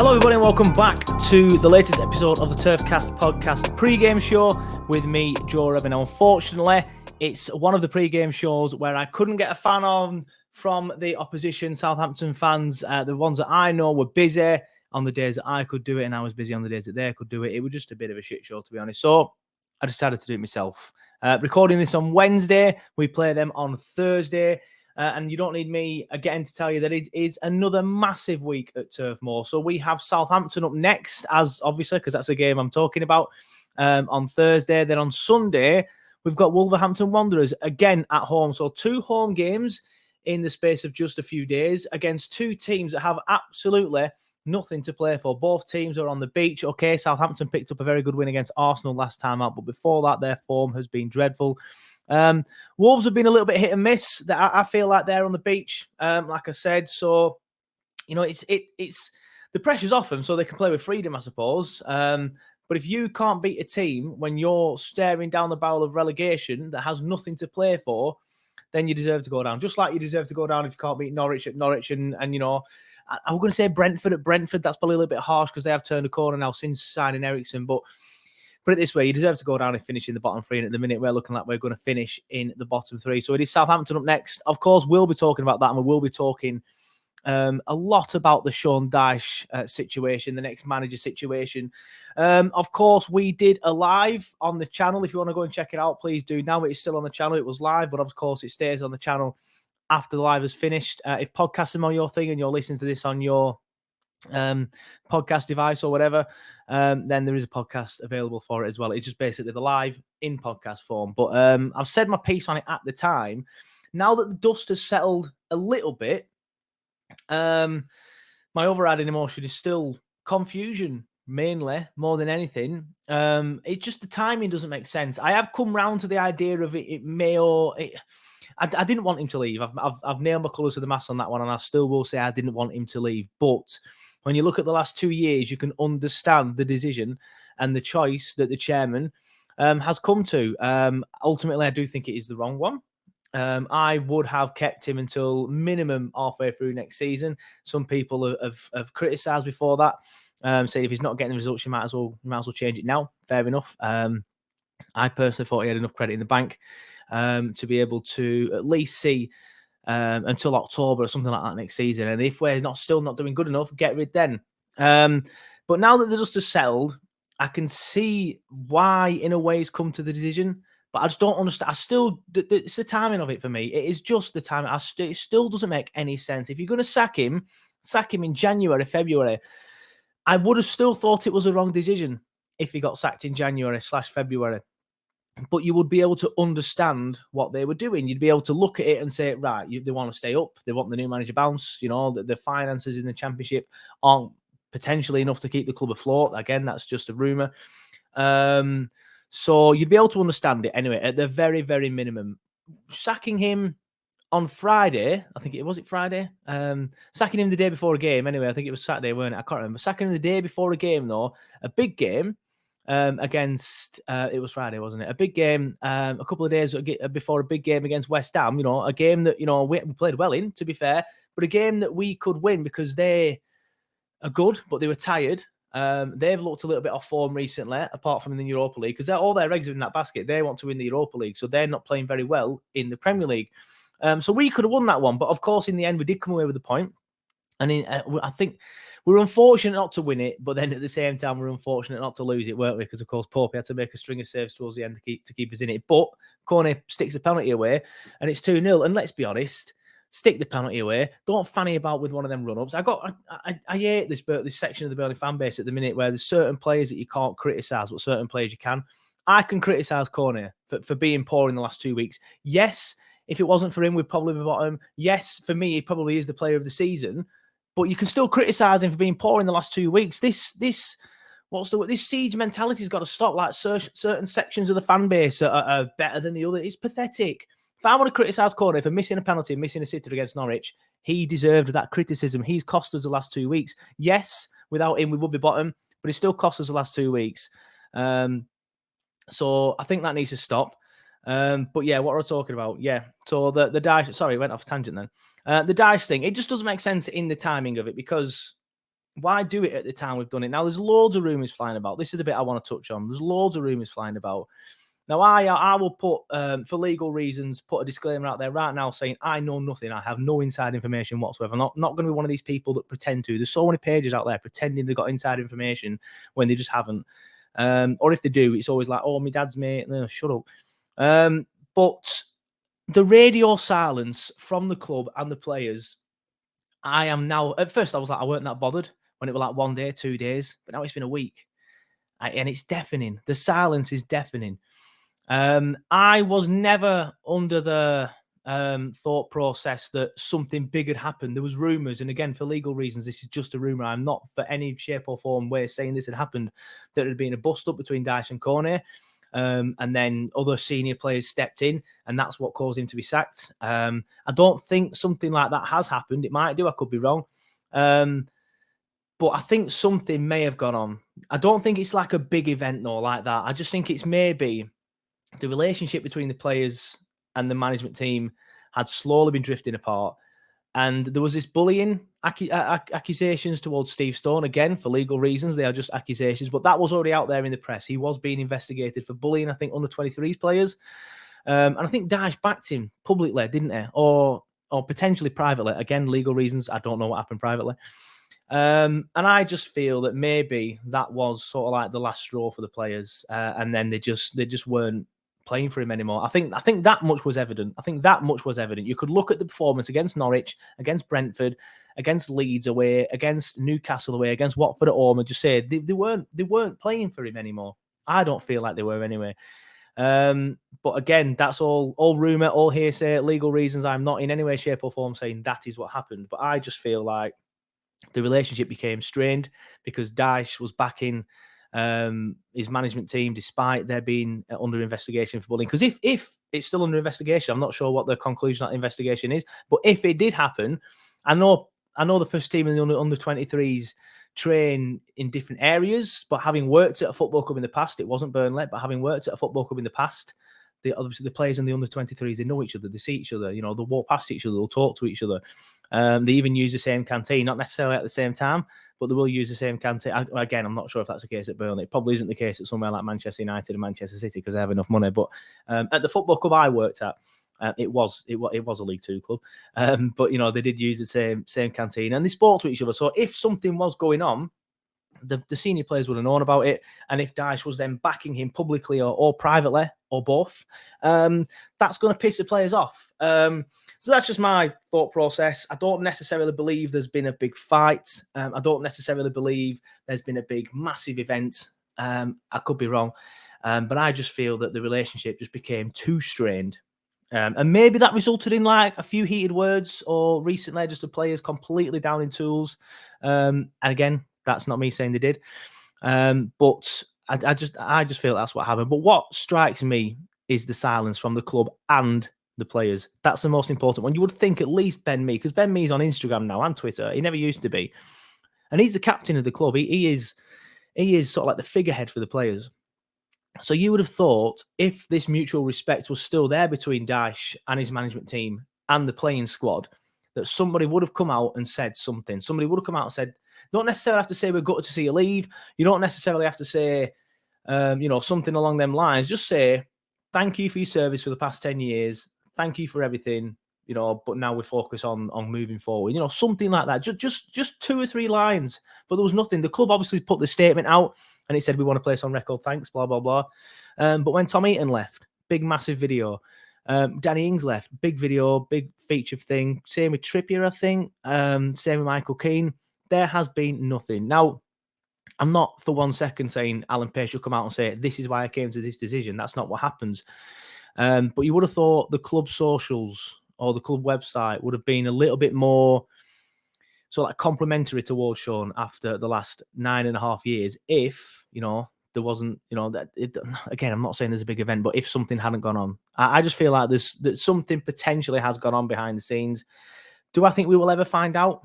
Hello everybody and welcome back to the latest episode of the Turfcast podcast pre-game show with me, Joe Reb. Now, unfortunately, it's one of the pre-game shows where I couldn't get a fan on from the opposition Southampton fans. The ones that I know were busy on the days that I could do it, and I was busy on the days that they could do it. It was just a bit of a shit show, to be honest. So I decided to do it myself. Recording this on Wednesday, we play them on Thursday. And you don't need me again to tell you that it is another massive week at Turf Moor. So we have Southampton up next, as obviously, because that's the game I'm talking about, on Thursday. Then on Sunday, we've got Wolverhampton Wanderers again at home. So 2 home games in the space of just a few days against 2 teams that have absolutely nothing to play for. Both teams are on the beach. Okay, Southampton picked up a very good win against Arsenal last time out, but before that, their form has been dreadful. Wolves have been a little bit hit and miss. That I feel like they're on the beach, like I said. So, you know, it's the pressure's off them, so they can play with freedom, I suppose. But if you can't beat a team when you're staring down the barrel of relegation that has nothing to play for, then you deserve to go down. Just like you deserve to go down if you can't beat Norwich at Norwich, and you know, I was going to say Brentford at Brentford. That's probably a little bit harsh because they have turned a corner now since signing Eriksen, but put it this way, you deserve to go down and finish in the bottom 3. And at the minute, we're looking like we're going to finish in the bottom 3. So it is Southampton up next. Of course, we'll be talking about that. And we will be talking a lot about the Sean Dyche situation, the next manager situation. Of course, we did a live on the channel. If you want to go and check it out, please do. Now it's still on the channel. It was live, but of course, it stays on the channel after the live is finished. If podcasting are your thing and you're listening to this on your podcast device or whatever, then there is a podcast available for it as well. It's just basically the live in podcast form. But I've said my piece on it at the time. Now that the dust has settled a little bit, my overriding emotion is still confusion, mainly, more than anything. It's just the timing doesn't make sense. I have come round to the idea of it may or... I didn't want him to leave. I've nailed my colours to the mast on that one, and I still will say I didn't want him to leave. But when you look at the last 2 years, you can understand the decision and the choice that the chairman has come to. Ultimately, I do think it is the wrong one. I would have kept him until minimum halfway through next season. Some people have criticised before that, say if he's not getting the results, you might as well change it now. Fair enough. I personally thought he had enough credit in the bank to be able to at least see until October or something like that next season. And if we're still not doing good enough, get rid then. But now that the dust has settled, I can see why, in a way, he's come to the decision. But I just don't understand. It's the timing of it for me. It is just the timing. It still doesn't make any sense. If you're going to sack him in January, February. I would have still thought it was a wrong decision if he got sacked in January/February. But you would be able to understand what they were doing. You'd be able to look at it and say, right, they want to stay up. They want the new manager bounce. You know, the finances in the Championship aren't potentially enough to keep the club afloat. Again, that's just a rumour. So you'd be able to understand it anyway, at the very, very minimum. Sacking him on Friday, I think was it Friday? Sacking him the day before a game. Anyway, I think it was Saturday, weren't it? I can't remember. Sacking him the day before a game, though, a big game. Against it was Friday, wasn't it? A big game a couple of days before a big game against West Ham. You know, a game that we played well in, to be fair, but a game that we could win because they are good, but they were tired. They've looked a little bit off form recently, apart from in the Europa League, because all their eggs are in that basket. They want to win the Europa League, so they're not playing very well in the Premier League. So we could have won that one, but of course, in the end, we did come away with the point. And I think we're unfortunate not to win it, but then at the same time, we're unfortunate not to lose it, weren't we? Because, of course, Pope had to make a string of saves towards the end to keep us in it. But Corney sticks the penalty away, and it's 2-0. And let's be honest, stick the penalty away. Don't fanny about with one of them run-ups. I hate this section of the Burnley fan base at the minute where there's certain players that you can't criticise, but certain players you can. I can criticise Corney for being poor in the last 2 weeks. Yes, if it wasn't for him, we'd probably be bottom. Yes, for me, he probably is the player of the season. But you can still criticise him for being poor in the last 2 weeks. This siege mentality's got to stop. Like certain sections of the fan base are better than the other. It's pathetic. If I want to criticise Corney for missing a penalty and missing a sitter against Norwich, he deserved that criticism. He's cost us the last 2 weeks. Yes, without him, we would be bottom, but he still cost us the last 2 weeks. So I think that needs to stop. But yeah, what are we talking about? Yeah, so the Dyche, sorry, went off tangent then. The Dyche thing, it just doesn't make sense in the timing of it because Why do it at the time we've done it? Now, there's loads of rumours flying about. This is the bit I want to touch on. There's loads of rumours flying about. Now, I will put, for legal reasons, put a disclaimer out there right now saying I know nothing. I have no inside information whatsoever. I'm not going to be one of these people that pretend to. There's so many pages out there pretending they've got inside information when they just haven't. Or if they do, it's always like, oh, my dad's mate. No, shut up. But the radio silence from the club and the players, I am now, at first I was like, I weren't that bothered when it was like 1 day, 2 days, but now it's been a week. And it's deafening. The silence is deafening. I was never under the thought process that something big had happened. There was rumours, and again, for legal reasons, this is just a rumour. I'm not for any shape or form way saying this had happened. There had been a bust-up between Dyche and Cornet, and then other senior players stepped in, and that's what caused him to be sacked. I don't think something like that has happened. It might do. I could be wrong. But I think something may have gone on. I don't think it's like a big event, though, like that. I just think it's maybe the relationship between the players and the management team had slowly been drifting apart. And there was this bullying accusations towards Steve Stone. Again, for legal reasons, they are just accusations. But that was already out there in the press. He was being investigated for bullying, I think, under 23s players. And I think Dyche backed him publicly, didn't he? Or potentially privately. Again, legal reasons. I don't know what happened privately. And I just feel that maybe that was sort of like the last straw for the players. And then they just weren't playing for him anymore. I think that much was evident. You could look at the performance against Norwich, against Brentford, against Leeds away, against Newcastle away, against Watford at home, and just say they weren't playing for him anymore. I don't feel like they were anyway. But again, that's all rumour, all hearsay, legal reasons. I'm not in any way, shape, or form saying that is what happened. But I just feel like the relationship became strained because Dyche was backing his management team, despite there being under investigation for bullying. Because if it's still under investigation, I'm not sure what the conclusion of that investigation is. But if it did happen, I know the first team in the under 23s train in different areas. But having worked at a football club in the past, it wasn't Burnley, but having worked at a football club in the past, obviously the players in the under 23s, they know each other, they see each other. They'll walk past each other, they'll talk to each other. They even use the same canteen, not necessarily at the same time, but they will use the same canteen. Again, I'm not sure if that's the case at Burnley. It probably isn't the case at somewhere like Manchester United and Manchester City because they have enough money. But at the football club I worked at, it was a League Two club, but they did use the same canteen and they spoke to each other. So if something was going on, the senior players would have known about it. And if Dyche was then backing him publicly or privately or both, that's going to piss the players off. So that's just my thought process. I don't necessarily believe there's been a big fight. I don't necessarily believe there's been a big, massive event. I could be wrong. But I just feel that the relationship just became too strained. And maybe that resulted in like a few heated words or recently just the players completely down in tools. And again, that's not me saying they did. But I just feel that's what happened. But what strikes me is the silence from the club and the players. That's the most important one. You would think at least Ben Mee, because Ben Mee's on Instagram now and Twitter. He never used to be. And he's the captain of the club. He is sort of like the figurehead for the players. So you would have thought if this mutual respect was still there between Dyche and his management team and the playing squad, that somebody would have come out and said something. Somebody would have come out and said, don't necessarily have to say we're gutted to see you leave. You don't necessarily have to say, something along them lines. Just say, thank you for your service for the past 10 years. Thank you for everything, but now we focus on moving forward. Something like that. Just 2 or 3 lines. But there was nothing. The club obviously put the statement out and it said, we want to place on record, thanks, blah, blah, blah. But when Tom Eaton left, big, massive video. Danny Ings left, big video, big feature thing. Same with Trippier, I think. Same with Michael Keane. There has been nothing. Now, I'm not for 1 second saying Alan Pace should come out and say, this is why I came to this decision. That's not what happens. But you would have thought the club socials or the club website would have been a little bit more sort of like complimentary towards Sean after the last 9.5 years. If, there wasn't, again, I'm not saying there's a big event, but if something hadn't gone on, I just feel like that something potentially has gone on behind the scenes. Do I think we will ever find out?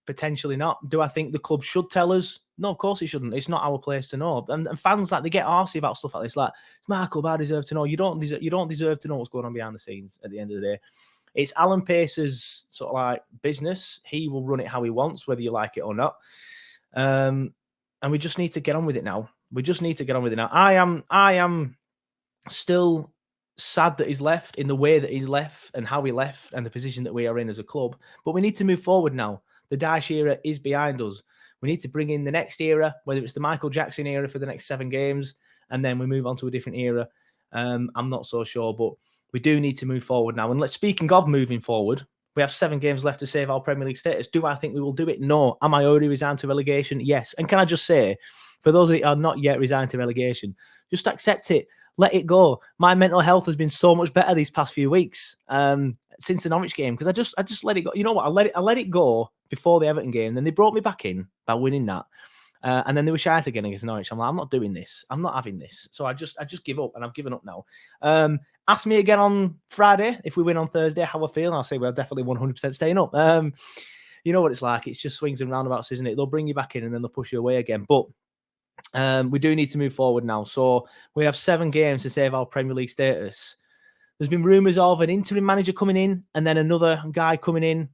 Potentially not. Do I think the club should tell us? No, of course it shouldn't. It's not our place to know. And fans, they get arsy about stuff like this. Like, it's my club, I deserve to know. You don't deserve to know what's going on behind the scenes at the end of the day. It's Alan Pace's sort of like business. He will run it how he wants, whether you like it or not. And we just need to get on with it now. We just need to get on with it now. I am still sad that he's left in the way that he's left and how he left and the position that we are in as a club. But we need to move forward now. The Dyche era is behind us. We need to bring in the next era, whether it's the Michael Jackson era for the next 7 games, and then we move on to a different era. I'm not so sure, but we do need to move forward now. And speaking of moving forward, we have 7 games left to save our Premier League status. Do I think we will do it? No. Am I already resigned to relegation? Yes. And can I just say, for those that are not yet resigned to relegation, just accept it. Let it go. My mental health has been so much better these past few weeks since the Norwich game, because I just let it go. You know what? I let it go before the Everton game. Then they brought me back in by winning that. And then they were shite again against Norwich. I'm like, I'm not doing this. I'm not having this. So I just give up, and I've given up now. Ask me again on Friday if we win on Thursday how I feel, and I'll say we're definitely 100% staying up. You know what it's like. It's just swings and roundabouts, isn't it? They'll bring you back in and then they'll push you away again. But we do need to move forward now. So we have 7 games to save our Premier League status. There's been rumours of an interim manager coming in and then another guy coming in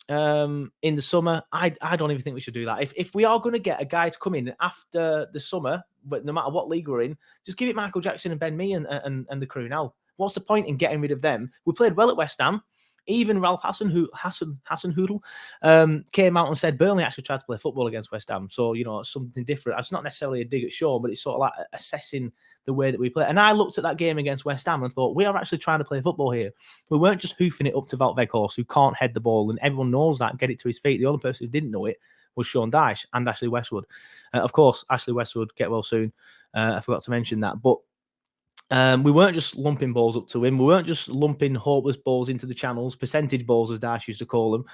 the summer. I don't even think we should do that. If we are going to get a guy to come in after the summer, but no matter what league we're in, just give it Michael Jackson and Ben Mee and the crew now. What's the point in getting rid of them? We played well at West Ham. Even Ralph Hasenhüttl came out and said Burnley actually tried to play football against West Ham. So, you know, it's something different. It's not necessarily a dig at Shaw, but it's sort of like assessing the way that we play. And I looked at that game against West Ham and thought, we are actually trying to play football here. We weren't just hoofing it up to Wout Weghorst, who can't head the ball, and everyone knows that, get it to his feet. The only person who didn't know it was Sean Dyche and Ashley Westwood. Of course, Ashley Westwood, get well soon. I forgot to mention that. But we weren't just lumping balls up to him. We weren't just lumping hopeless balls into the channels, percentage balls, as Dyche used to call them,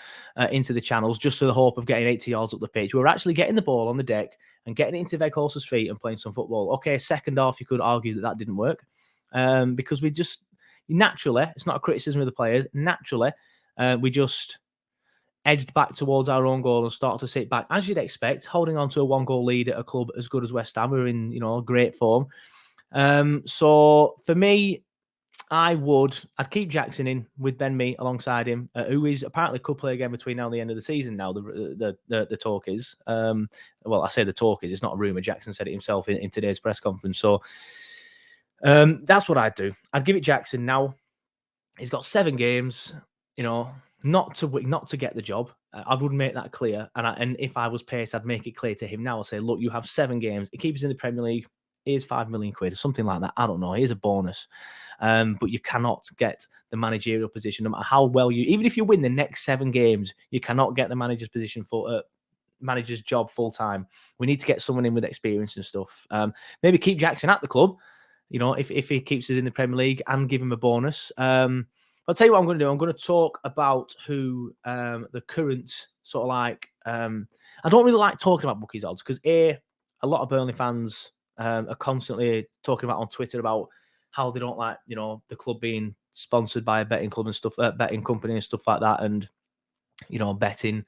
into the channels, just for the hope of getting 80 yards up the pitch. We were actually getting the ball on the deck and getting it into Weghorst's feet and playing some football. Okay, second half, you could argue that didn't work because we just, naturally, it's not a criticism of the players, naturally, we just edged back towards our own goal and started to sit back, as you'd expect, holding on to a 1-goal lead at a club as good as West Ham. We were in, great form. So for me, I'd keep Jackson in with Ben Mee alongside him, who is apparently could play again between now and the end of the season. Now the talk is, well, I say the talk is, it's not a rumor. Jackson said it himself in today's press conference. So that's what I'd do. I'd give it Jackson now. He's got 7 games, not to get the job. I would make that clear. And if I was Pace, I'd make it clear to him now. I'll say, look, you have 7 games. It keeps us in the Premier League. Here's £5 million or something like that. I don't know. Here's a bonus. But you cannot get the managerial position, no matter how well even if you win the next 7 games, you cannot get the manager's position manager's job full time. We need to get someone in with experience and stuff. Maybe keep Jackson at the club, if he keeps us in the Premier League, and give him a bonus. I'll tell you what I'm going to do. I'm going to talk about who the current sort of like. I don't really like talking about bookies odds because a lot of Burnley fans are constantly talking about on Twitter about how they don't like, the club being sponsored by a betting club and stuff, betting company and stuff like that. And, betting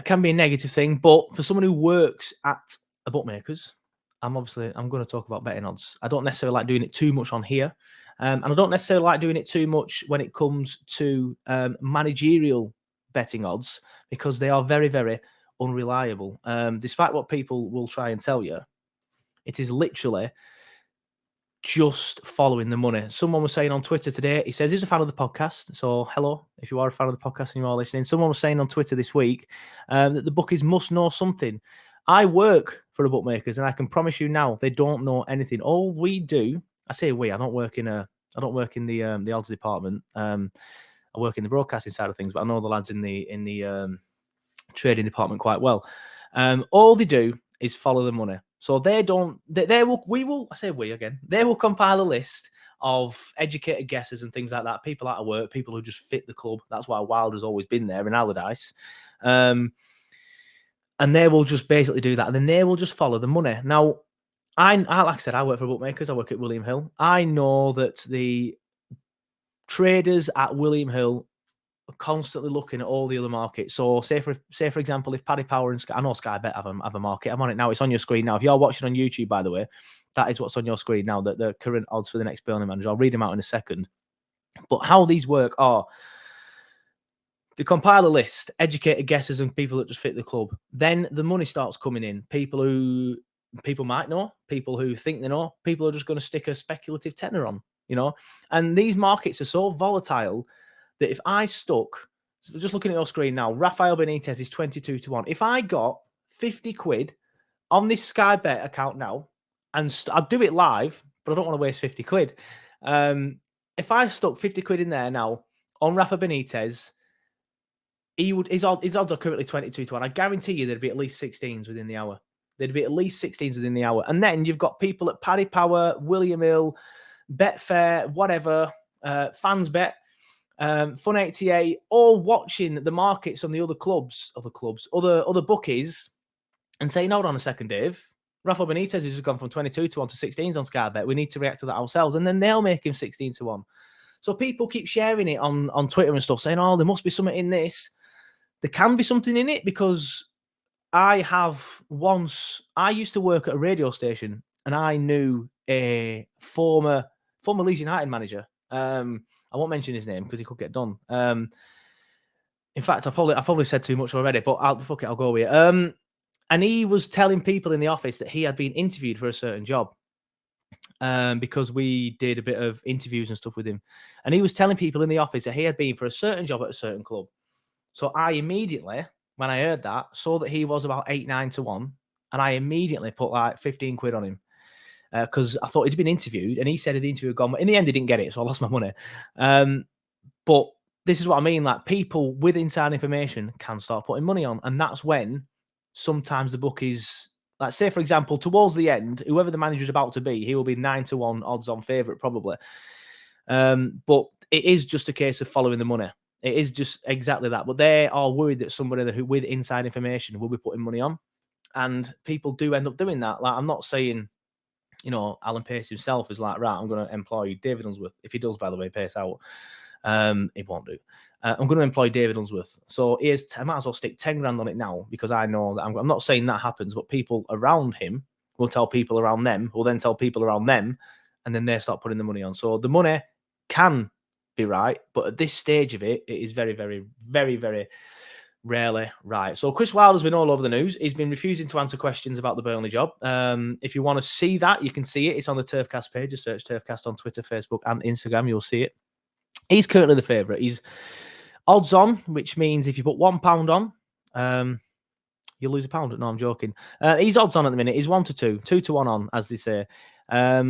can be a negative thing. But for someone who works at a bookmaker's, I'm going to talk about betting odds. I don't necessarily like doing it too much on here. And I don't necessarily like doing it too much when it comes to managerial betting odds, because they are very, very unreliable. Despite what people will try and tell you, it is literally just following the money. Someone was saying on Twitter today, he says he's a fan of the podcast. So hello, if you are a fan of the podcast and you are listening. Someone was saying on Twitter this week that the bookies must know something. I work for the bookmakers, and I can promise you now, they don't know anything. All we do, I say we, I don't work in the odds department. I work in the broadcasting side of things, but I know the lads in the trading department quite well. All they do is follow the money. So they will compile a list of educated guesses and things like that. People out of work, people who just fit the club. That's why Wilder's always been there in Allardyce. And they will just basically do that. And then they will just follow the money. Now, like I said, I work for bookmakers. I work at William Hill. I know that the traders at William Hill are constantly looking at all the other markets. So say for example, if Paddy Power and Sky, I know Sky Bet have a market. I'm on it now. It's on your screen now. If you're watching on YouTube, by the way, that is what's on your screen now, the current odds for the next Burnley manager. I'll read them out in a second. But how these work are, They compile a list, educated guesses and people that just fit the club. Then the money starts coming in. People might know, people who think they know, people are just going to stick a speculative tenner on, And these markets are so volatile that if I stuck, so just looking at your screen now, Rafael Benitez is 22 to 1. If I got 50 quid on this Sky Bet account now, and I'd do it live, but I don't want to waste 50 quid. If I stuck 50 quid in there now on Rafa Benitez, his odds are currently 22 to 1. I guarantee you there'd be at least 16s within the hour. There'd be at least 16s within the hour. And then you've got people at Paddy Power, William Hill, Betfair, whatever, FansBet, Fun 88, all watching the markets on the other bookies and saying, hold on a second, Dave. Rafa Benitez has just gone from 22 to 1 to 16s on Sky Bet. We need to react to that ourselves. And then they'll make him 16 to 1. So people keep sharing it on Twitter and stuff, saying, oh, there must be something in this. There can be something in it because I used to work at a radio station and I knew a former Leeds United manager. I won't mention his name because he could get done. In fact, I probably said too much already, but I'll go with it. And he was telling people in the office that he had been interviewed for a certain job because we did a bit of interviews and stuff with him. And he was telling people in the office that he had been for a certain job at a certain club. So I immediately, when I heard that, saw that he was about 8-9 to 1. And I immediately put like 15 quid on him because I thought he'd been interviewed. And he said the interview had gone. In the end, he didn't get it. So I lost my money. But this is what I mean. Like people with inside information can start putting money on. And that's when sometimes the bookies, like say, for example, towards the end, whoever the manager is about to be, he will be 9 to 1 odds on favourite probably. But it is just a case of following the money. It is just exactly that. But they are worried that somebody who with inside information will be putting money on. And people do end up doing that. Like I'm not saying, Alan Pace himself is like, right, I'm going to employ David Unsworth. If he does, by the way, Pace out. It won't do. I'm going to employ David Unsworth. So I might as well stick 10 grand on it now because I know that I'm not saying that happens, but people around him will tell people around them, who will then tell people around them, and then they start putting the money on. So the money can be right, but at this stage of it, it is very, very, very, very rarely right. So Chris Wilder's been all over the news. He's been refusing to answer questions about the Burnley job. If you want to see that, you can see it. It's on the Turfcast page. Just search Turfcast on Twitter, Facebook, and Instagram. You'll see it. He's currently the favourite. He's odds on, which means if you put £1 on, you'll lose £1. No, I'm joking. He's odds on at the minute. He's 1 to 2, 2 to 1 on, as they say.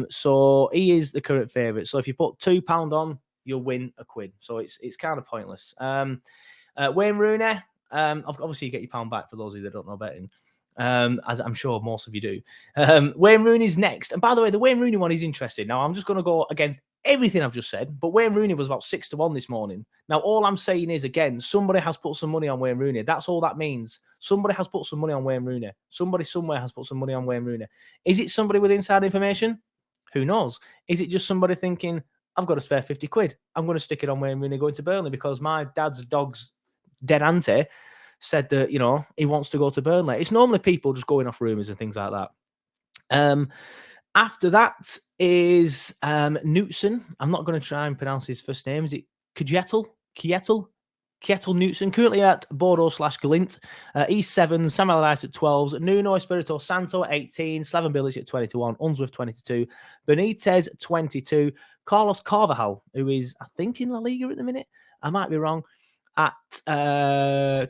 So he is the current favourite. So if you put £2 on, you'll win £1. So it's kind of pointless. Wayne Rooney, obviously you get your £1 back for those of you that don't know betting. As I'm sure most of you do. Wayne Rooney's next. And by the way, the Wayne Rooney one is interesting. Now, I'm just going to go against everything I've just said, but Wayne Rooney was about 6 to 1 this morning. Now, all I'm saying is, again, somebody has put some money on Wayne Rooney. That's all that means. Somebody has put some money on Wayne Rooney. Somebody somewhere has put some money on Wayne Rooney. Is it somebody with inside information? Who knows? Is it just somebody thinking, I've got to spare 50 quid. I'm going to stick it on Wayne Rooney going to Burnley because my dad's dog's dead auntie said that, he wants to go to Burnley. It's normally people just going off rumours and things like that. After that is Knutson. I'm not going to try and pronounce his first name. Is it Kjetil Knutson, currently at Bordeaux/Glint. He's 7, Samuel Rice at 12, Nuno Espirito Santo at 18, Slaven Bilic at 21, Unsworth 22, Benitez 22, Carlos Carvajal, who is, I think, in La Liga at the minute. I might be wrong. At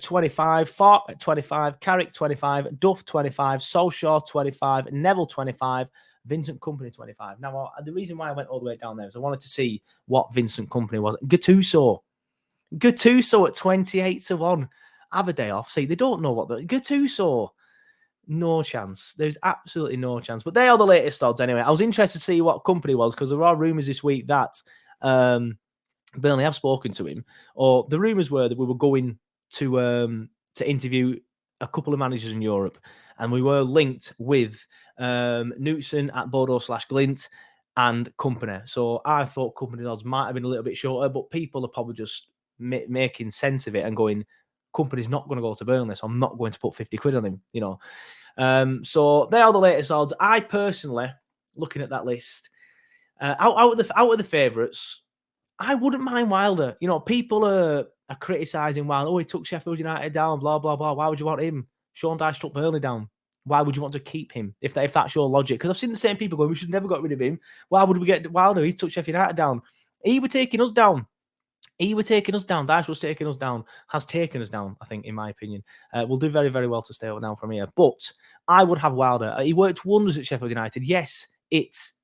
25, Fark at 25, Carrick 25, Duff 25, Solskjaer 25, Neville 25, Vincent Kompany 25. Now, the reason why I went all the way down there is I wanted to see what Vincent Kompany was. Gattuso at 28 to 1. Have a day off. See, they don't know what the Gattuso. No chance. There's absolutely no chance. But they are the latest odds anyway. I was interested to see what Kompany was because there are rumours this week that Burnley have spoken to him, or the rumours were that we were going to interview a couple of managers in Europe, and we were linked with Knutson at Bordeaux/Glint and Kompany. So I thought Kompany's odds might have been a little bit shorter, but people are probably just making sense of it and going, Kompany's not going to go to Burnley, so I'm not going to put 50 quid on him, So they are the latest odds. I personally, looking at that list, out of the favourites, I wouldn't mind Wilder. People are are criticising Wilder. Oh, he took Sheffield United down, blah, blah, blah. Why would you want him? Sean Dyche took Burnley down. Why would you want to keep him if that's your logic? Because I've seen the same people going, we should never got rid of him. Why would we get Wilder? He took Sheffield United down. He was taking us down. Dyche was taking us down, has taken us down, I think, in my opinion. We'll do very, very well to stay up now from here. But I would have Wilder. He worked wonders at Sheffield United. Yes, it's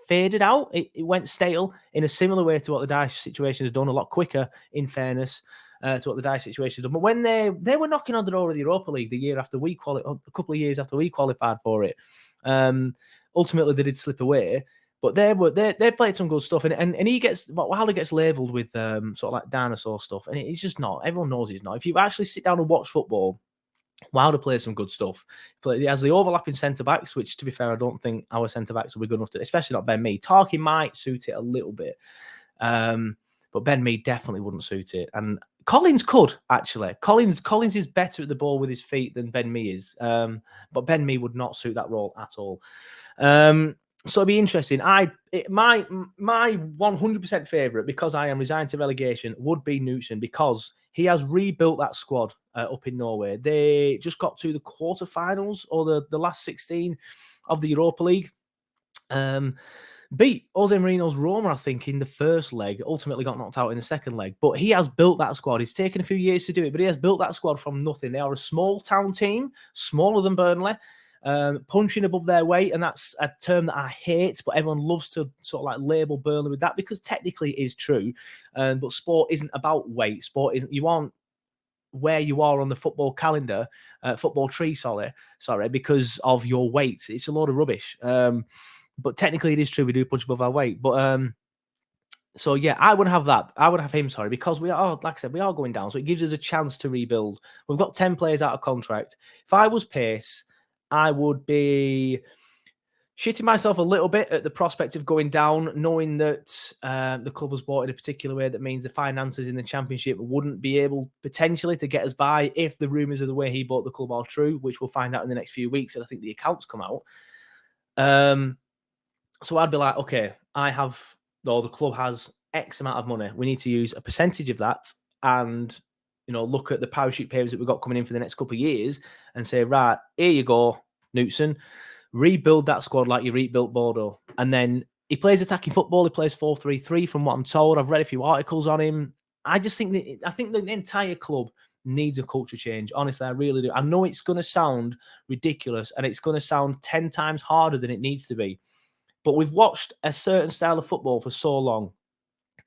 faded out. It went stale in a similar way to what the Dyche situation has done, a lot quicker, in fairness, to what the Dyche situation has done. But when they were knocking on the door of the Europa League the year after a couple of years after we qualified for it, ultimately they did slip away. But they played some good stuff, and he gets Wilder gets labelled with sort of like dinosaur stuff, and it's just not. Everyone knows he's not. If you actually sit down and watch football, Wilder plays some good stuff. He has the overlapping centre backs, which, to be fair, I don't think our centre backs will be good enough to, especially not Ben Mee. Tarky might suit it a little bit, but Ben Mee definitely wouldn't suit it. And Collins could, actually. Collins is better at the ball with his feet than Ben Mee is, but Ben Mee would not suit that role at all. So it'd be interesting. My 100% favourite, because I am resigned to relegation, would be Knutson, because he has rebuilt that squad up in Norway. They just got to the quarterfinals or the last 16 of the Europa League. Beat Jose Mourinho's Roma, I think, in the first leg. Ultimately got knocked out in the second leg. But he has built that squad. It's taken a few years to do it, but he has built that squad from nothing. They are a small town team, smaller than Burnley. Punching above their weight, and that's a term that I hate, but everyone loves to sort of like label Burnley with that, because technically it is true. But sport isn't about weight. Sport isn't. You aren't where you are on the football calendar, football tree, sorry, because of your weight. It's a load of rubbish. But technically it is true. We do punch above our weight. But so yeah, I would have that. I would have him, because we are, like I said, we are going down. So it gives us a chance to rebuild. We've got 10 players out of contract. If I was Pace, I would be shitting myself a little bit at the prospect of going down, knowing that the club was bought in a particular way that means the finances in the Championship wouldn't be able potentially to get us by if the rumours of the way he bought the club are true, which we'll find out in the next few weeks, and I think the accounts come out. So I'd be like, okay, the club has X amount of money. We need to use a percentage of that and, look at the parachute payments that we've got coming in for the next couple of years and say, right, here you go, Knutson, rebuild that squad like you rebuilt Bordeaux. And then he plays attacking football. He plays 4-3-3 from what I'm told. I've read a few articles on him. I think the entire club needs a culture change. Honestly, I really do. I know it's going to sound ridiculous and it's going to sound 10 times harder than it needs to be. But we've watched a certain style of football for so long.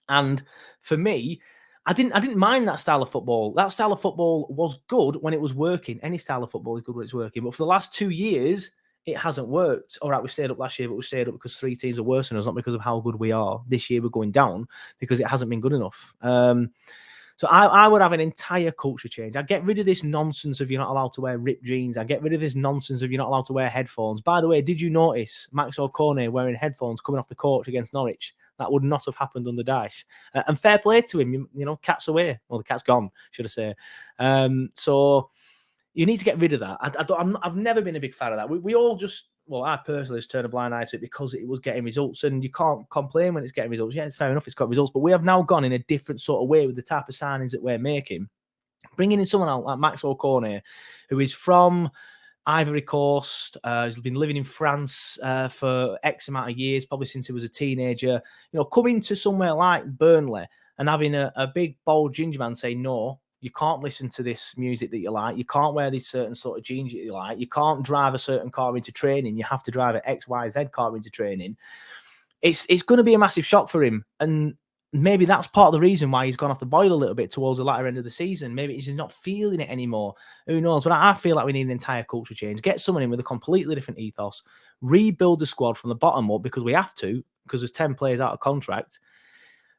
And for me, I didn't mind that style of football. That style of football was good when it was working. Any style of football is good when it's working. But for the last 2 years, it hasn't worked. All right, we stayed up last year, but we stayed up because 3 teams are worse than us, not because of how good we are. This year we're going down because it hasn't been good enough. So I would have an entire culture change. I'd get rid of this nonsense of you're not allowed to wear ripped jeans. I'd get rid of this nonsense of you're not allowed to wear headphones. By the way, did you notice Max O'Connor wearing headphones coming off the court against Norwich? That would not have happened under Dyche. And fair play to him. Cat's away. Well, the cat's gone, should I say. So you need to get rid of that. I've never been a big fan of that. We all just... Well, I personally just turn a blind eye to it because it was getting results, and you can't complain when it's getting results. Yeah, fair enough, it's got results, but we have now gone in a different sort of way with the type of signings that we're making. Bringing in someone like Max O'Connor, who is from Ivory Coast, he's been living in France for X amount of years, probably since he was a teenager. Coming to somewhere like Burnley and having a big, bold ginger man say, no, you can't listen to this music that you like. You can't wear this certain sort of jeans that you like. You can't drive a certain car into training. You have to drive an XYZ car into training. It's going to be a massive shock for him. And maybe that's part of the reason why he's gone off the boil a little bit towards the latter end of the season. Maybe he's not feeling it anymore. Who knows? But I feel like we need an entire culture change. Get someone in with a completely different ethos. Rebuild the squad from the bottom up because we have to, because there's 10 players out of contract.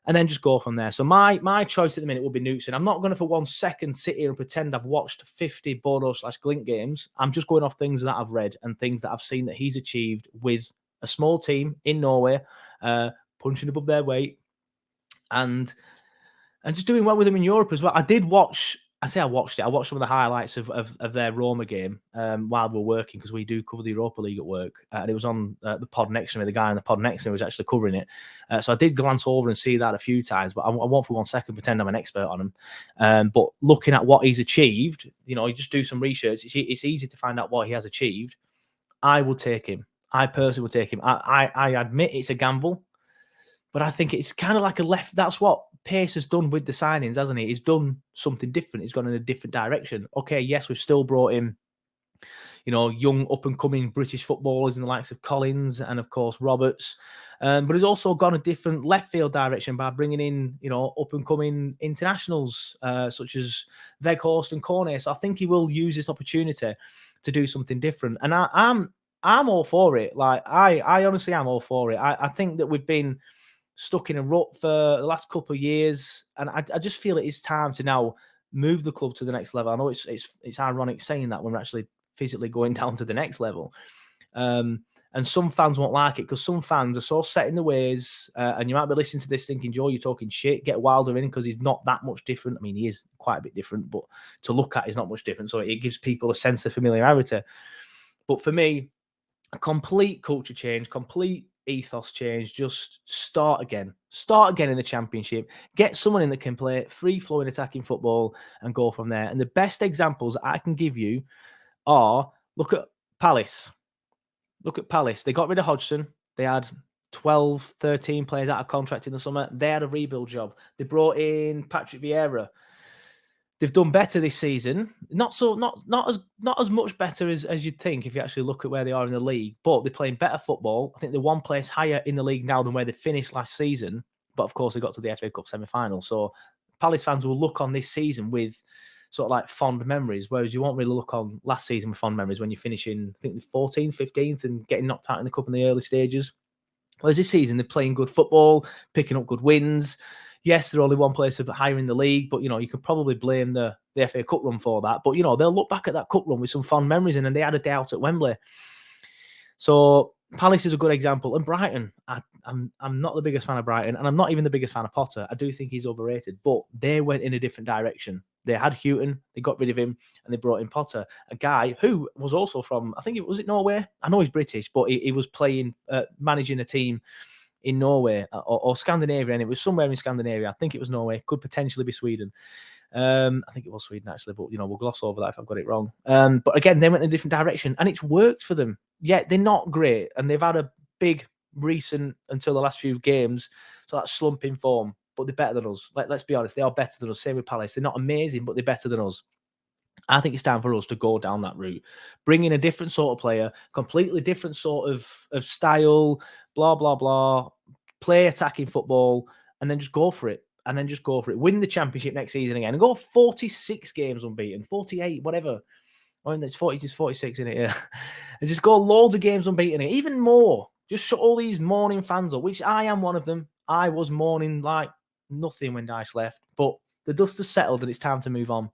And then just go from there. So my choice at the minute will be Knutson. I'm not going to for 1 second sit here and pretend I've watched 50 Bordeaux/Glint games. I'm just going off things that I've read and things that I've seen that he's achieved with a small team in Norway, punching above their weight, and just doing well with him in Europe as well. I did watch I say I watched it. I watched some of the highlights of their Roma game while we were working, because we do cover the Europa League at work. And it was on the pod next to me. The guy in the pod next to me was actually covering it. So I did glance over and see that a few times, but I won't for 1 second pretend I'm an expert on him. But looking at what he's achieved, you just do some research. It's easy to find out what he has achieved. I would take him. I personally would take him. I admit it's a gamble, but I think it's kind of like a left. That's what Pace has done with the signings, hasn't he? He's done something different. He's gone in a different direction. Okay, yes, we've still brought in, young up-and-coming British footballers in the likes of Collins and, of course, Roberts. But he's also gone a different left field direction by bringing in, up-and-coming internationals such as Weghorst and Cornet. So I think he will use this opportunity to do something different. And I'm all for it. Like, I honestly am all for it. I think that we've been stuck in a rut for the last couple of years, and I just feel it is time to now move the club to the next level. I know it's ironic saying that when we're actually physically going down to the next level, and some fans won't like it, because some fans are so set in the ways, and you might be listening to this thinking, Joe, you're talking shit, get Wilder in, because he's not that much different. I mean, he is quite a bit different, but to look at, he's not much different, so it gives people a sense of familiarity. But for me, a complete culture change, complete ethos change. Just start again in the Championship, get someone in that can play free flowing attacking football, and go from there. And the best examples I can give you are, look at Palace. They got rid of Hodgson. They had 12, 13 players out of contract in the summer. They had a rebuild job. They brought in Patrick Vieira. They've done better this season. Not as much better as you'd think if you actually look at where they are in the league. But they're playing better football. I think they're one place higher in the league now than where they finished last season. But of course, they got to the FA Cup semi-final. So Palace fans will look on this season with sort of like fond memories, whereas you won't really look on last season with fond memories when you're finishing, I think, the 14th, 15th and getting knocked out in the cup in the early stages. Whereas this season, they're playing good football, picking up good wins. Yes, they're only one place higher in the league, but, you could probably blame the FA Cup run for that. But, they'll look back at that cup run with some fond memories, and then they had a day out at Wembley. So Palace is a good example. And Brighton, I'm not the biggest fan of Brighton, and I'm not even the biggest fan of Potter. I do think he's overrated, but they went in a different direction. They had Houghton, they got rid of him, and they brought in Potter, a guy who was also from, I think was it Norway? I know he's British, but he was playing, managing a team in Norway or Scandinavia, and it was somewhere in Scandinavia. I think it was Norway. Could potentially be Sweden. I think it was Sweden, actually, but, we'll gloss over that if I've got it wrong. But again, they went in a different direction, and it's worked for them. Yeah, they're not great, and they've had a big recent, until the last few games, so that slump in form, but they're better than us. Let's be honest, they are better than us. Same with Palace. They're not amazing, but they're better than us. I think it's time for us to go down that route. Bring in a different sort of player, completely different sort of style, blah, blah, blah. Play attacking football, and then just go for it. Win the Championship next season again, and go 46 games unbeaten, 48, whatever. It's 40, it's 46 in it, yeah. And just go loads of games unbeaten, even more. Just shut all these mourning fans up, which I am one of them. I was mourning like nothing when Dyche left, but the dust has settled and it's time to move on.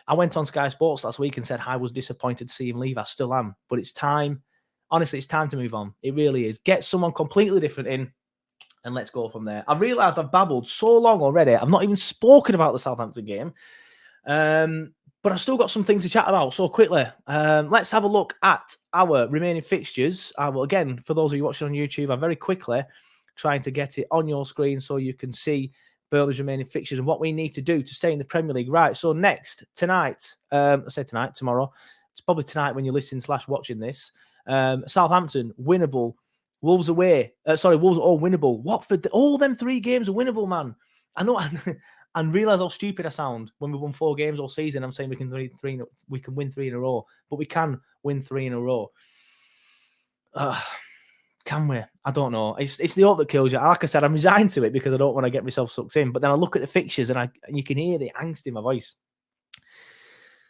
I went on Sky Sports last week and said I was disappointed to see him leave. I still am. But it's time. Honestly, it's time to move on. It really is. Get someone completely different in, and let's go from there. I realised I've babbled so long already. I've not even spoken about the Southampton game. But I've still got some things to chat about. So quickly, let's have a look at our remaining fixtures. Again, for those of you watching on YouTube, I'm very quickly trying to get it on your screen so you can see Burnley's remaining fixtures and what we need to do to stay in the Premier League. Right, so next, tomorrow. It's probably tonight when you're listening / watching this. Southampton, winnable. Wolves away. Wolves all winnable. Watford, all them 3 games are winnable, man. I know, and realise how stupid I sound when we won 4 games all season. I'm saying we can win 3 in a row, but we can win 3 in a row. Can we? I don't know. It's the hope that kills you. Like I said, I'm resigned to it because I don't want to get myself sucked in. But then I look at the fixtures and you can hear the angst in my voice.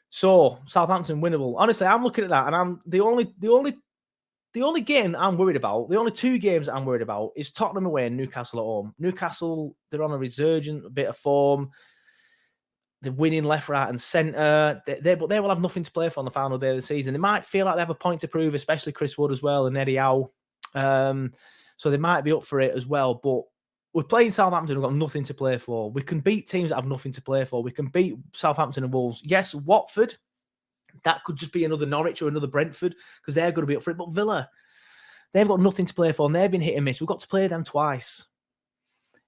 So Southampton winnable. Honestly, I'm looking at that, and I'm the only game I'm worried about. The only 2 games I'm worried about is Tottenham away and Newcastle at home. Newcastle, they're on a resurgent bit of form. They're winning left, right, and centre. But they will have nothing to play for on the final day of the season. They might feel like they have a point to prove, especially Chris Wood as well and Eddie Howe. So they might be up for it as well. But we're playing Southampton who've got nothing to play for. We can beat teams that have nothing to play for. We can beat Southampton and Wolves. Yes, Watford, that could just be another Norwich or another Brentford because they're going to be up for it. But Villa, they've got nothing to play for and they've been hit and miss. We've got to play them twice.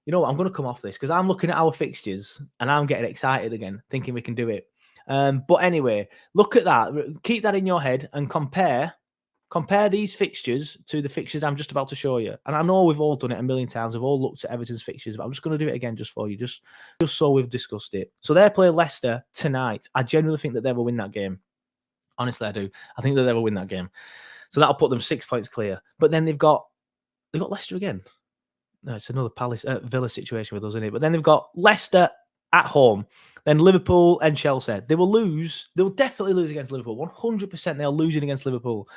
You know what? I'm going to come off this because I'm looking at our fixtures and I'm getting excited again, thinking we can do it. But anyway, look at that. Keep that in your head and compare these fixtures to the fixtures I'm just about to show you. And I know we've all done it a million times. We've all looked at Everton's fixtures, but I'm just going to do it again just for you, just so we've discussed it. So they're playing Leicester tonight. I genuinely think that they will win that game. Honestly, I do. I think that they will win that game. So that'll put them 6 points clear. But then they've got Leicester again. No, it's another Palace Villa situation with us, isn't it? But then they've got Leicester at home, then Liverpool and Chelsea. They will lose. They will definitely lose against Liverpool. 100% they're losing against Liverpool.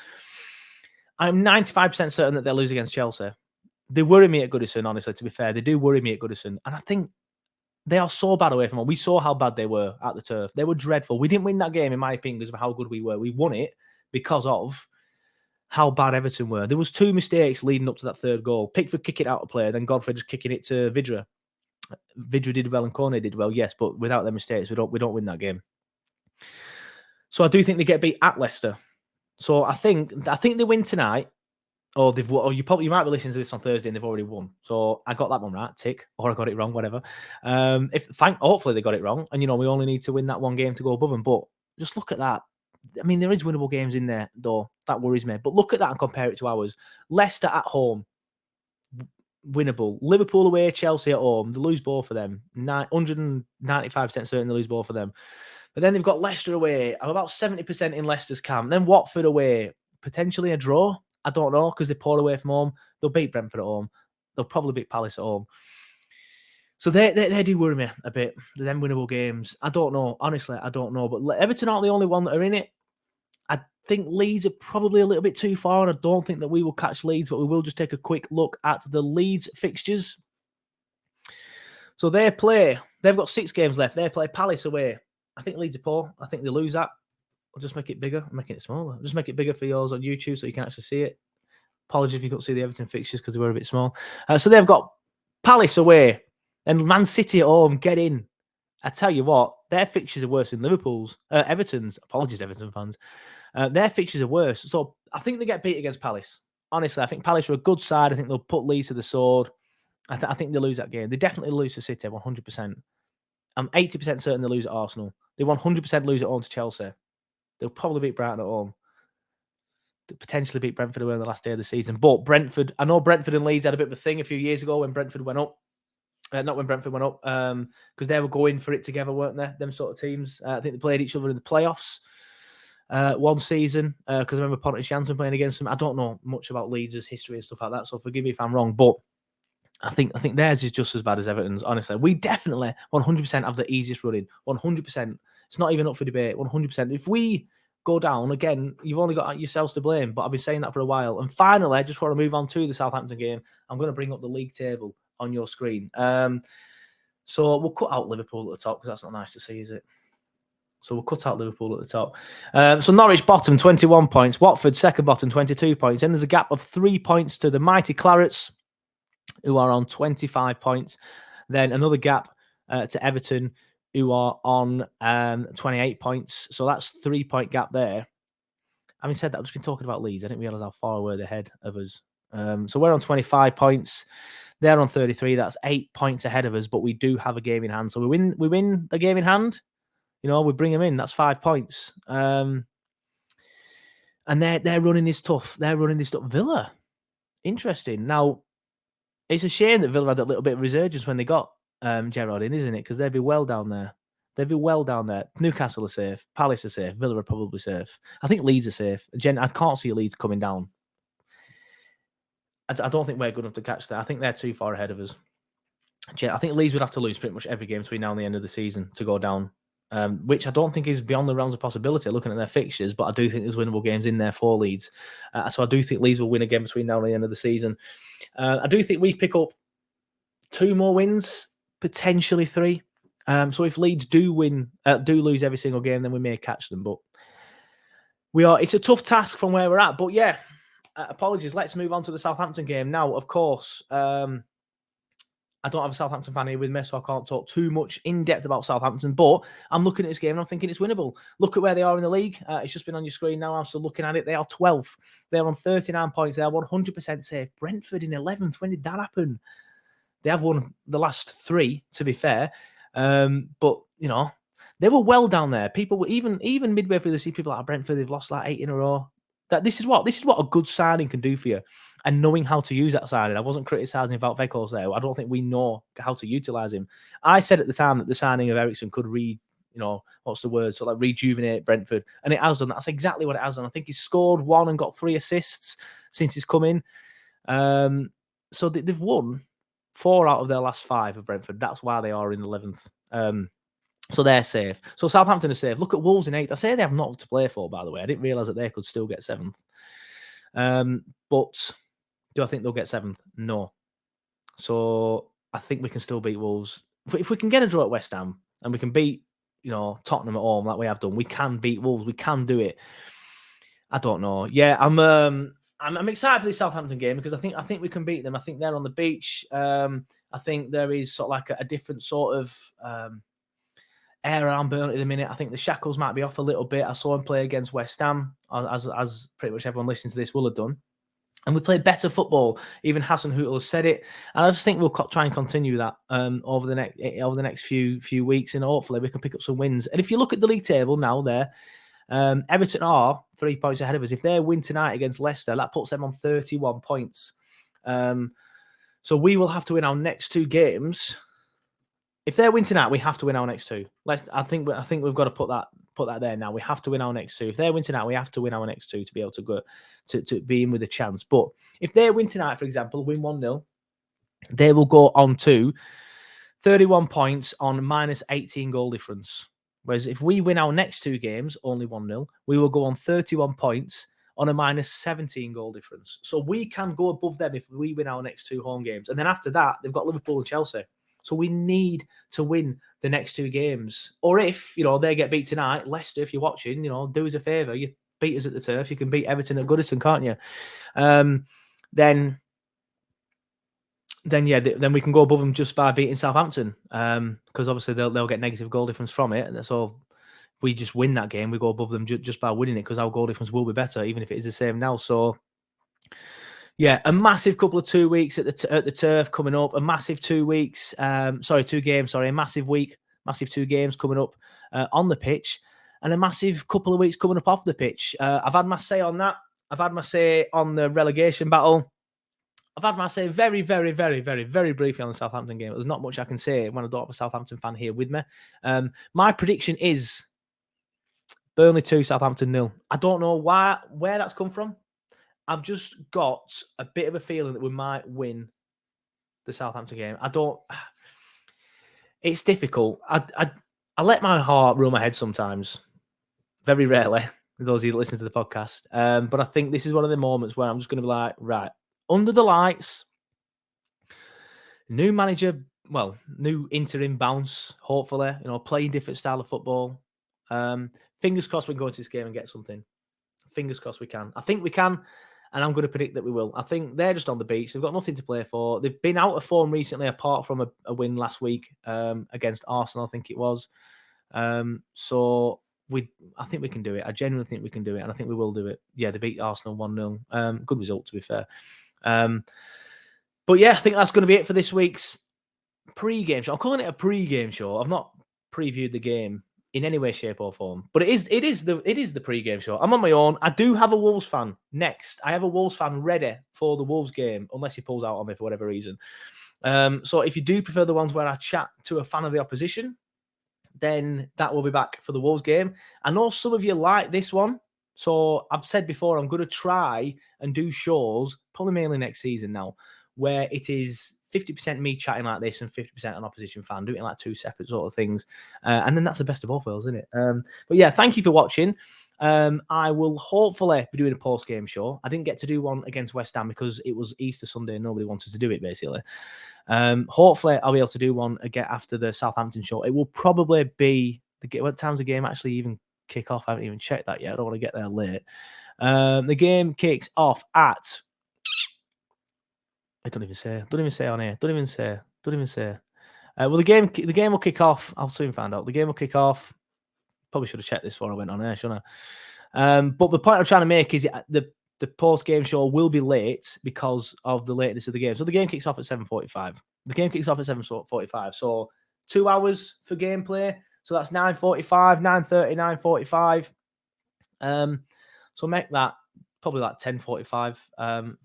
I'm 95% certain that they'll lose against Chelsea. They worry me at Goodison, honestly, to be fair. They do worry me at Goodison. And I think they are so bad away from home. We saw how bad they were at the turf. They were dreadful. We didn't win that game, in my opinion, because of how good we were. We won it because of how bad Everton were. There was 2 mistakes leading up to that third goal. Pickford kicking it out of play, then Godfrey just kicking it to Vidra. Vidra did well and Kone did well, yes, but without their mistakes, we don't win that game. So I do think they get beat at Leicester. So I think they win tonight, or they've. Or you might be listening to this on Thursday and they've already won. So I got that one right, tick, or I got it wrong, whatever. Hopefully they got it wrong, and we only need to win that one game to go above them. But just look at that. I mean, there is winnable games in there, though. That worries me. But look at that and compare it to ours. Leicester at home, winnable. Liverpool away, Chelsea at home. They lose both of them. 195% certain they lose both of them. But then they've got Leicester away. I'm about 70% in Leicester's camp. Then Watford away. Potentially a draw. I don't know because they pull away from home. They'll beat Brentford at home. They'll probably beat Palace at home. So they do worry me a bit. Them winnable games. I don't know. Honestly, I don't know. But Everton aren't the only one that are in it. I think Leeds are probably a little bit too far, and I don't think that we will catch Leeds, but we will just take a quick look at the Leeds fixtures. So they've got 6 games left. They play Palace away. I think Leeds are poor. I think they lose that. I'll just make it bigger. I'm making it smaller. I'll just make it bigger for yours on YouTube so you can actually see it. Apologies if you couldn't see the Everton fixtures because they were a bit small. So they've got Palace away and Man City at home. Get in. I tell you what, their fixtures are worse than Liverpool's. Everton's. Apologies, Everton fans. Their fixtures are worse. So I think they get beat against Palace. Honestly, I think Palace are a good side. I think they'll put Leeds to the sword. I think they lose that game. They definitely lose to City, 100%. I'm 80% certain they lose at Arsenal. They 100% lose at home to Chelsea. They'll probably beat Brighton at home. They'll potentially beat Brentford away on the last day of the season. But Brentford, I know Brentford and Leeds had a bit of a thing a few years ago when Brentford went up. Not when Brentford went up, because they were going for it together, weren't they? Them sort of teams. I think they played each other in the playoffs one season, because I remember Pontus Jansson playing against them. I don't know much about Leeds' history and stuff like that, so forgive me if I'm wrong, but I think theirs is just as bad as Everton's, honestly. We definitely 100% have the easiest running. 100%. It's not even up for debate. 100%. If we go down, again, you've only got yourselves to blame, but I've been saying that for a while. And finally, just before I move on to the Southampton game, I'm going to bring up the league table on your screen. So we'll cut out Liverpool at the top because that's not nice to see, is it? So we'll cut out Liverpool at the top. So Norwich bottom, 21 points. Watford second bottom, 22 points. Then there's a gap of 3 points to the mighty Clarets, who are on 25 points. Then another gap to Everton, who are on 28 points. So that's 3 point gap there. Having said that, I've just been talking about Leeds. I didn't realise how far away they're ahead of us. So we're on 25 points. They're on 33. That's 8 points ahead of us, but we do have a game in hand. So we win the game in hand. We bring them in. That's 5 points. And they're running this tough. They're running this tough. Villa. Interesting. Now, it's a shame that Villa had a little bit of resurgence when they got Gerrard in, isn't it? Because they'd be well down there. Newcastle are safe. Palace are safe. Villa are probably safe. I think Leeds are safe. I can't see Leeds coming down. I don't think we're good enough to catch that. I think they're too far ahead of us. I think Leeds would have to lose pretty much every game between now and the end of the season to go down, which I don't think is beyond the realms of possibility looking at their fixtures, but I do think there's winnable games in there for Leeds. So I do think Leeds will win again between now and the end of the season. I do think we pick up 2 more wins, potentially 3. So if Leeds do lose every single game, then we may catch them. But it's a tough task from where we're at. But yeah, apologies. Let's move on to the Southampton game now. Of course, I don't have a Southampton fan here with me, so I can't talk too much in depth about Southampton. But I'm looking at this game and I'm thinking it's winnable. Look at where they are in the league. It's just been on your screen now. I'm still looking at it. They are 12th. They're on 39 points. They are 100% safe. Brentford in 11th. When did that happen? They have won the last 3, to be fair. But, you know, they were well down there. People were even midway through the season, people like Brentford, they've lost like 8 in a row. This is what a good signing can do for you, and knowing how to use that signing. I wasn't criticising about Weghorst there. I don't think we know how to utilise him. I said at the time that the signing of Eriksen could rejuvenate Brentford, and it has done. That's exactly what it has done. I think he's scored 1 and got 3 assists since he's come in. So they've won 4 out of their last 5 of Brentford. That's why they are in 11th. So they're safe. So Southampton are safe. Look at Wolves in 8th. I say they have nothing to play for, by the way. I didn't realise that they could still get 7th. But do I think they'll get 7th? No. So I think we can still beat Wolves. If we can get a draw at West Ham and we can beat, Tottenham at home like we have done, we can beat Wolves. We can do it. I don't know. Yeah, I'm excited for this Southampton game because I think we can beat them. I think they're on the beach. I think there is sort of like a different sort of air around Burnley at the minute. I think the shackles might be off a little bit. I saw him play against West Ham, as pretty much everyone listening to this will have done. And we played better football. Even Hassan Hootel has said it. And I just think we'll try and continue that over the next few weeks, and hopefully we can pick up some wins. And if you look at the league table now there, Everton are 3 points ahead of us. If they win tonight against Leicester, that puts them on 31 points. So we will have to win our next 2 games. If they win tonight, we have to win our next 2. I think we've got to put that there now. We have to win our next 2. If they win tonight, we have to win our next 2 to be able to go to be in with a chance. But if they win tonight, for example, win 1-0, they will go on to 31 points on minus 18 goal difference. Whereas if we win our next 2 games, only 1-0, we will go on 31 points on a minus 17 goal difference. So we can go above them if we win our next 2 home games. And then after that, they've got Liverpool and Chelsea. So we need to win the next 2 games. Or if, they get beat tonight, Leicester, if you're watching, do us a favour. You beat us at the Turf. You can beat Everton at Goodison, can't you? Then we can go above them just by beating Southampton. Because obviously they'll get negative goal difference from it. And so if we just win that game, we go above them just by winning it, because our goal difference will be better, even if it is the same now. So yeah, a massive couple of 2 weeks at the Turf coming up. A massive 2 weeks. 2 games. A massive week. Massive 2 games coming up on the pitch, and a massive couple of weeks coming up off the pitch. I've had my say on that. I've had my say on the relegation battle. I've had my say very, very, very, very, very briefly on the Southampton game. There's not much I can say when I don't have a Southampton fan here with me. My prediction is Burnley 2, Southampton 0. I don't know where that's come from. I've just got a bit of a feeling that we might win the Southampton game. It's difficult. I let my heart rule my head sometimes. Very rarely, those of you that listen to the podcast. But I think this is one of the moments where I'm just going to be like, right, under the lights, new manager, new interim bounce, hopefully, playing different style of football. Fingers crossed we can go into this game and get something. Fingers crossed we can. I think we can. And I'm going to predict that we will. I think they're just on the beach. They've got nothing to play for. They've been out of form recently, apart from a win last week against Arsenal, I think it was. So I think we can do it. I genuinely think we can do it, and I think we will do it. Yeah, they beat Arsenal 1-0. Good result, to be fair. But yeah, I think that's going to be it for this week's pre-game show. I'm calling it a pre-game show. I've not previewed the game in any way, shape, or form. But it is the pre-game show. I'm on my own. I do have a Wolves fan next. I have a Wolves fan ready for the Wolves game, unless he pulls out on me for whatever reason. So if you do prefer the ones where I chat to a fan of the opposition, then that will be back for the Wolves game. I know some of you like this one. So I've said before, I'm going to try and do shows, probably mainly next season now, where it is 50% me chatting like this and 50% an opposition fan, doing like 2 separate sort of things. And then that's the best of both worlds, isn't it? But yeah, thank you for watching. I will hopefully be doing a post-game show. I didn't get to do one against West Ham because it was Easter Sunday and nobody wanted to do it, basically. Hopefully I'll be able to do one again after the Southampton show. It will probably be... What time's the game actually even kick off? I haven't even checked that yet. I don't want to get there late. The game kicks off at... I don't even say on here. Don't even say. Don't even say. Well, the game will kick off. I'll soon find out. The game will kick off. Probably should have checked this before I went on air, shouldn't I? But the point I'm trying to make is the post-game show will be late because of the lateness of the game. So the game kicks off at 7:45. The game kicks off at 7:45. So 2 hours for gameplay. So that's 9:45, 9:30, 9:45. So make that probably like 10:45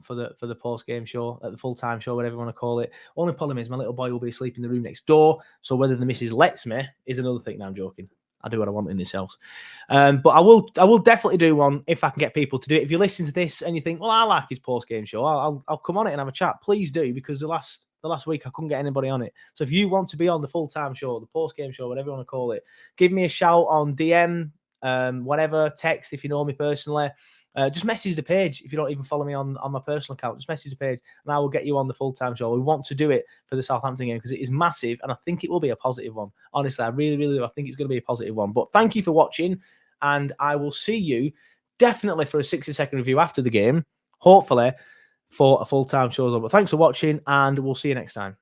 for the post-game show, at the full-time show, whatever you want to call it. Only problem is my little boy will be asleep in the room next door. So whether the missus lets me is another thing. No, I'm joking. I do what I want in this house. But I will definitely do one if I can get people to do it. If you listen to this and you think, well, I like his post-game show, I'll come on it and have a chat. Please do, because the last week I couldn't get anybody on it. So if you want to be on the full-time show, the post-game show, whatever you want to call it, give me a shout on DM, whatever, text if you know me personally. Just message the page if you don't even follow me on my personal account. Just message the page and I will get you on the full-time show. We want to do it for the Southampton game because it is massive and I think it will be a positive one. Honestly, I really, really do. I think it's going to be a positive one. But thank you for watching and I will see you definitely for a 60-second review after the game, hopefully for a full-time show. But thanks for watching and we'll see you next time.